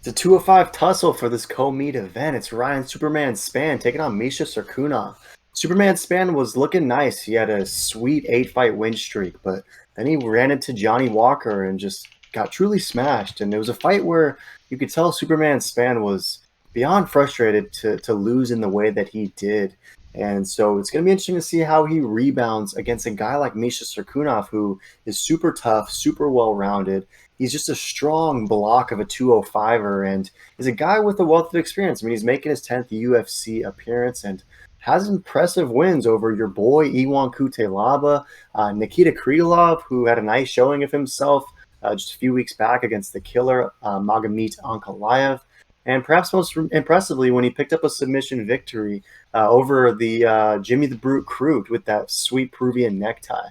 It's a 205 tussle for this co-meet event. It's Ryan Superman Spann taking on Misha Cirkunov. Superman Spann was looking nice. He had a sweet 8-fight win streak, but then he ran into Johnny Walker and just got truly smashed. And it was a fight where you could tell Superman Spann was beyond frustrated to lose in the way that he did. And so it's going to be interesting to see how he rebounds against a guy like Misha Cirkunov, who is super tough, super well-rounded. He's just a strong block of a 205er and is a guy with a wealth of experience. I mean, he's making his 10th UFC appearance and has impressive wins over your boy Iwan Kutelaba, Nikita Krylov, who had a nice showing of himself just a few weeks back against the killer Magomed Ankalaev. And perhaps most impressively, when he picked up a submission victory over the Jimmy the Brute Crute with that sweet Peruvian necktie.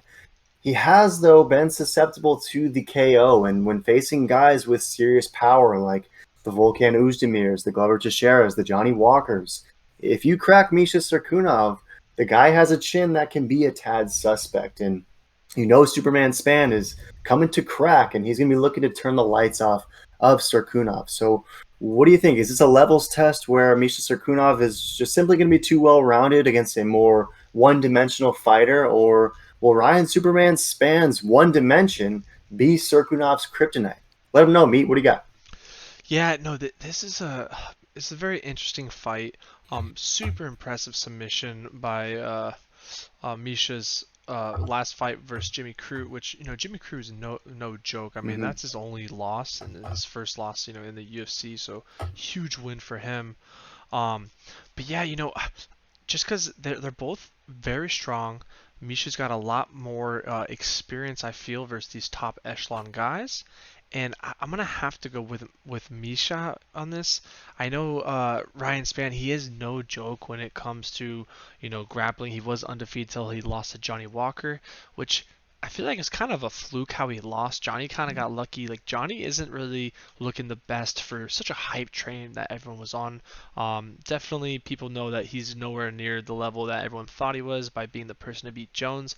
He has, though, been susceptible to the KO, and when facing guys with serious power like the Volkan Oezdemirs, the Glover Teixeiras, the Johnny Walkers, if you crack Misha Cirkunov, the guy has a chin that can be a tad suspect. And you know Superman Spann is coming to crack, and he's going to be looking to turn the lights off of Cirkunov. So what do you think? Is this a levels test where Misha Cirkunov is just simply going to be too well-rounded against a more one-dimensional fighter, or will Ryan Superman Spann's one dimension be Cirkunov's kryptonite? Let him know, Meat. What do you got? Yeah, no, this is a very interesting fight. Super impressive submission by Misha's last fight versus Jimmy Crute, which Jimmy Crute is no joke. I mean, Mm-hmm. that's his only loss and his first loss, in the UFC. So huge win for him. But yeah, just because they're both very strong. Misha's got a lot more experience, I feel, versus these top echelon guys, and I'm gonna have to go with Misha on this. I know Ryan Spann, he is no joke when it comes to grappling. He was undefeated till he lost to Johnny Walker, which I feel like it's kind of a fluke how he lost. Johnny kind of got lucky. Like Johnny isn't really looking the best for such a hype train that everyone was on. Definitely, people know that he's nowhere near the level that everyone thought he was by being the person to beat Jones.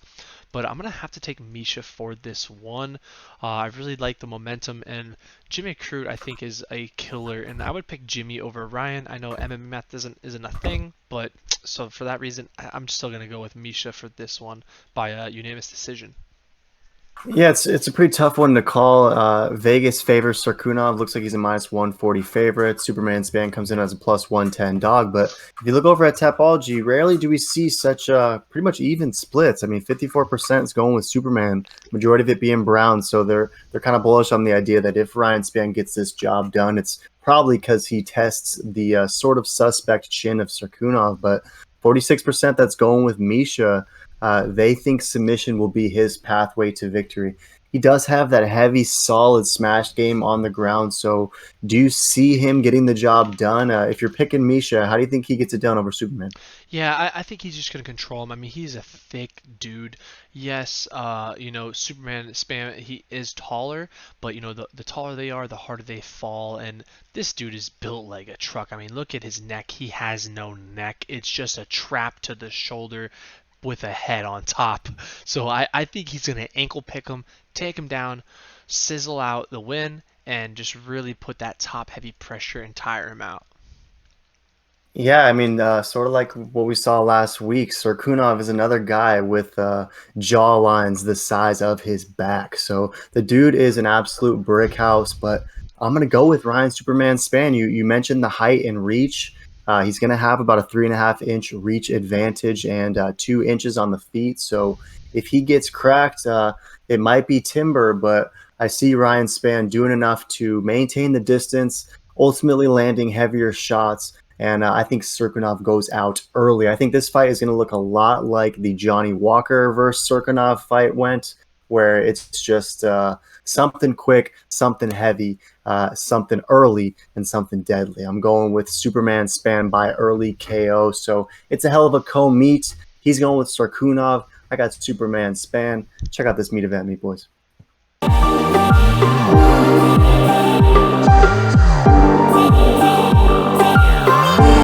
But I'm gonna have to take Misha for this one. I really like the momentum, and Jimmy Crute I think is a killer, and I would pick Jimmy over Ryan. I know MMA math isn't a thing, but so for that reason, I'm still gonna go with Misha for this one by a unanimous decision. Yeah, it's a pretty tough one to call. Vegas favors Cirkunov. Looks like he's a minus 140 favorite. Superman Spann comes in as a plus 110 dog. But if you look over at Tapology, rarely do we see such pretty much even splits. I mean, 54% is going with Superman, majority of it being Brown. So they're kind of bullish on the idea that if Ryan Spann gets this job done, it's probably because he tests the sort of suspect chin of Cirkunov. But 46% that's going with Misha. They think submission will be his pathway to victory. He does have that heavy, solid smash game on the ground. So, do you see him getting the job done? If you're picking Misha, how do you think he gets it done over Superman? Yeah, I think he's just gonna control him. I mean, he's a thick dude. Yes, Superman Spam, he is taller, but the taller they are, the harder they fall. And this dude is built like a truck. I mean, look at his neck. He has no neck. It's just a trap to the shoulder with a head on top. So I think he's gonna ankle pick him, take him down, sizzle out the win, and just really put that top heavy pressure and tire him out. Yeah, I mean, sort of like what we saw last week. Sarkunov is another guy with jaw lines the size of his back. So the dude is an absolute brick house. But I'm gonna go with Ryan Superman Span. You mentioned the height and reach. He's gonna have about a 3.5 inch reach advantage and 2 inches on the feet. So if he gets cracked, it might be timber. But I see Ryan Span doing enough to maintain the distance, ultimately landing heavier shots. And I think Cirkunov goes out early. I think this fight is going to look a lot like the Johnny Walker versus Cirkunov fight went, where it's just something quick, something heavy, something early, and something deadly. I'm going with Superman Span by early KO. So it's a hell of a co-meet. He's going with Cirkunov. I got Superman Span. Check out this meat event, meat boys.